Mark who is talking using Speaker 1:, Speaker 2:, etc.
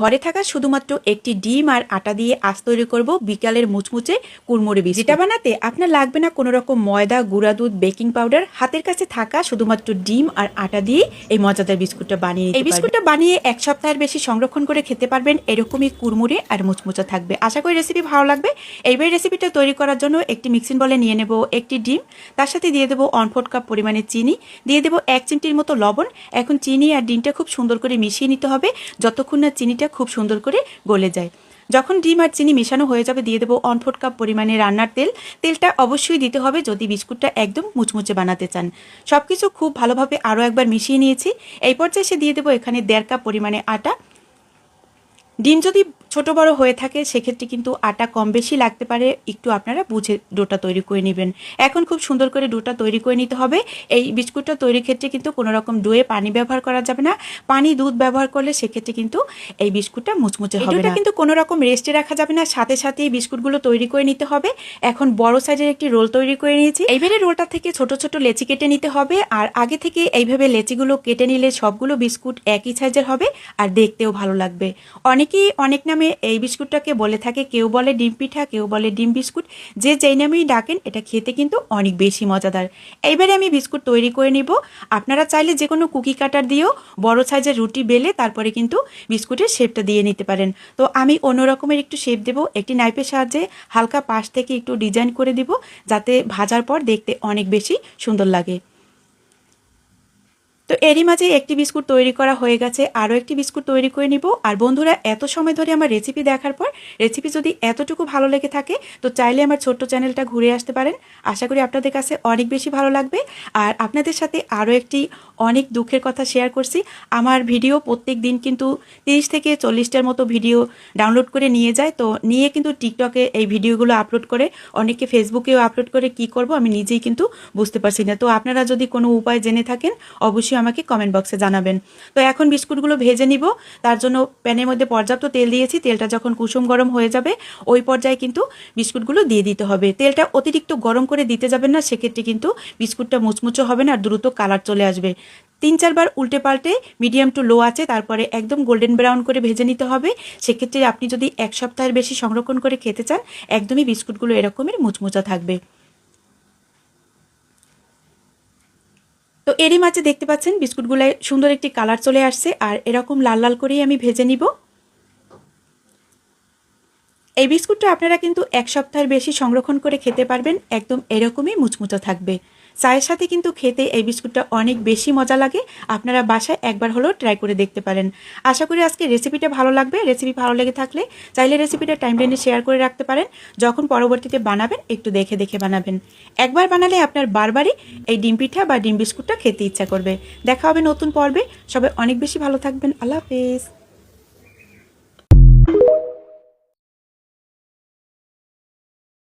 Speaker 1: ঘরে থাকা শুধুমাত্র একটি ডিম আর আটা দিয়ে আজ তৈরি করব বিকালের মুচমুচে কুড়মুড়ে বিস্কুট। যেটা বানাতে আপনার লাগবে না কোনো রকম ময়দা, গুঁড়া দুধ, বেকিং পাউডার। হাতের কাছে থাকা শুধুমাত্র ডিম আর আটা দিয়ে এই মজাদার বিস্কুটটা বানিয়ে নিতে পারবেন। এই বিস্কুটটা বানিয়ে এক সপ্তাহের বেশি সংরক্ষণ করে খেতে পারবেন। এরকমই কুড়মুড়ে আর মুচমুচে থাকবে। আশা করি রেসিপি ভালো লাগবে। এইবার রেসিপিটা তৈরি করার জন্য একটি মিক্সিং বলে নিয়ে নেব একটি ডিম, তার সাথে দিয়ে দেবো 1/4 কাপ পরিমাণে চিনি, দিয়ে দেবো 1 চিমটির মতো লবণ। এখন চিনি আর ডিমটা খুব সুন্দর করে মিশিয়ে নিতে হবে যতক্ষণ না চিনিটা খুব সুন্দর করে গলে যায়। যখন ডিম আর চিনি মেশানো হয়ে যাবে দিয়ে দেবো 1/4 কাপ পরিমাণে রান্নার তেল। তেলটা অবশ্যই দিতে হবে যদি বিস্কুটটা একদম মুচমুচে বানাতে চান। সব কিছু খুব ভালোভাবে আরও একবার মিশিয়ে নিয়েছি। এই পর্যায়ে এসে দিয়ে দেবো এখানে 1/2 কাপ পরিমাণে আটা। ডিম যদি ছোট বড় হয়ে থাকে সেক্ষেত্রে কিন্তু আটা কম বেশি লাগতে পারে, একটু আপনারা বুঝে ডোটা তৈরি করে নেবেন। এখন খুব সুন্দর করে ডোটা তৈরি করে নিতে হবে। এই বিস্কুটটা তৈরির ক্ষেত্রে কিন্তু কোনো রকম ডোয়ে পানি ব্যবহার করা যাবে না। পানি দুধ ব্যবহার করলে সেক্ষেত্রে কিন্তু এই বিস্কুটটা মুচমুচে হবে না। ডোটা কিন্তু কোনো রকম রেস্টে রাখা যাবে না, সাথে সাথে এই বিস্কুটগুলো তৈরি করে নিতে হবে। এখন বড় সাইজের একটি রোল তৈরি করে নিয়েছি। এইভাবে রোলটা থেকে ছোট ছোট লেচি কেটে নিতে হবে। আর আগে থেকে এইভাবে লেচিগুলো কেটে নিলে সবগুলো বিস্কুট একই সাইজের হবে আর দেখতেও ভালো লাগবে। অনেকেই অনেক নামে এই বিস্কুটটাকে বলে থাকে, কেউ বলে ডিম পিঠা, কেউ বলে ডিম বিস্কুট। যে যেই নামেই ডাকেন এটা খেতে কিন্তু অনেক বেশি মজাদার। এইবারে আমি বিস্কুট তৈরি করে নিব। আপনারা চাইলে যে কোনো কুকি কাটার দিয়েও বড় সাইজের রুটি বেলে তারপরে কিন্তু বিস্কুটের শেপটা দিয়ে নিতে পারেন। তো আমি অন্য রকমের একটু শেপ দেব। একটি নাইফের সাহায্যে হালকা পাশ থেকে একটু ডিজাইন করে দিব যাতে ভাজার পর দেখতে অনেক বেশি সুন্দর লাগে। তো এরই মাঝে একটি বিস্কুট তৈরি করা হয়ে গেছে, আরও একটি বিস্কুট তৈরি করে নিব। আর বন্ধুরা, এত সময় ধরে আমার রেসিপি দেখার পর রেসিপি যদি এতটুকু ভালো লেগে থাকে তো চাইলে আমার ছোট্ট চ্যানেলটা ঘুরে আসতে পারেন। আশা করি আপনাদের কাছে অনেক বেশি ভালো লাগবে। আর আপনাদের সাথে আরও একটি অনেক দুঃখের কথা শেয়ার করছি। আমার ভিডিও প্রত্যেক দিন কিন্তু 30 থেকে 40টার মতো ভিডিও ডাউনলোড করে নিয়ে যায়। তো নিয়ে কিন্তু টিকটকে এই ভিডিওগুলো আপলোড করে, অনেকে ফেসবুকেও আপলোড করে। কি করব আমি নিজেই কিন্তু বুঝতে পারছি না। তো আপনারা যদি কোনো উপায় জেনে থাকেন অবশ্যই আমাকে কমেন্ট বক্সে জানাবেন। তো এখন বিস্কুটগুলো ভেজে নিব। তার জন্য প্যানের মধ্যে পর্যাপ্ত তেল দিয়েছি। তেলটা যখন কুসুম গরম হয়ে যাবে ওই পর্যায়ে কিন্তু বিস্কুটগুলো দিয়ে দিতে হবে। তেলটা অতিরিক্ত গরম করে দিতে যাবেন না, সেক্ষেত্রে কিন্তু বিস্কুটটা মুচমুচো হবে না আর দ্রুত কালার চলে আসবে। 3-4 বার উল্টে পাল্টে মিডিয়াম টু লো আছে তারপরে একদম গোল্ডেন ব্রাউন করে ভেজে নিতে হবে। সেক্ষেত্রে আপনি যদি এক সপ্তাহের বেশি সংরক্ষণ করে খেতে চান একদমই বিস্কুটগুলো এরকমের মুচমুচা থাকবে। তো এরই মাঝে দেখতে পাচ্ছেন বিস্কুটগুলোয় সুন্দর একটি কালার চলে আসছে আর এরকম লাল লাল করেই আমি ভেজে নিব। এই বিস্কুটটা আপনারা কিন্তু এক সপ্তাহের বেশি সংরক্ষণ করে খেতে পারবেন, একদম এরকমই মুচমুচে থাকবে। চায়ের সাথে কিন্তু খেতে এই বিস্কুটটা অনেক বেশি মজা লাগে। আপনারা বাসায় একবার হলেও ট্রাই করে দেখতে পারেন। আশা করি আজকে রেসিপিটা ভালো লাগবে। রেসিপি ভালো লেগে থাকলে চাইলে রেসিপিটা টাইমলাইনে শেয়ার করে রাখতে পারেন। যখন পরবর্তীতে বানাবেন একটু দেখে দেখে বানাবেন। একবার বানালে আপনার বারবারই এই ডিম পিঠা বা ডিম বিস্কুটটা খেতে ইচ্ছা করবে। দেখা হবে নতুন পর্বে। সবাই অনেক বেশি ভালো থাকবেন। আল্লাহ হাফেজ।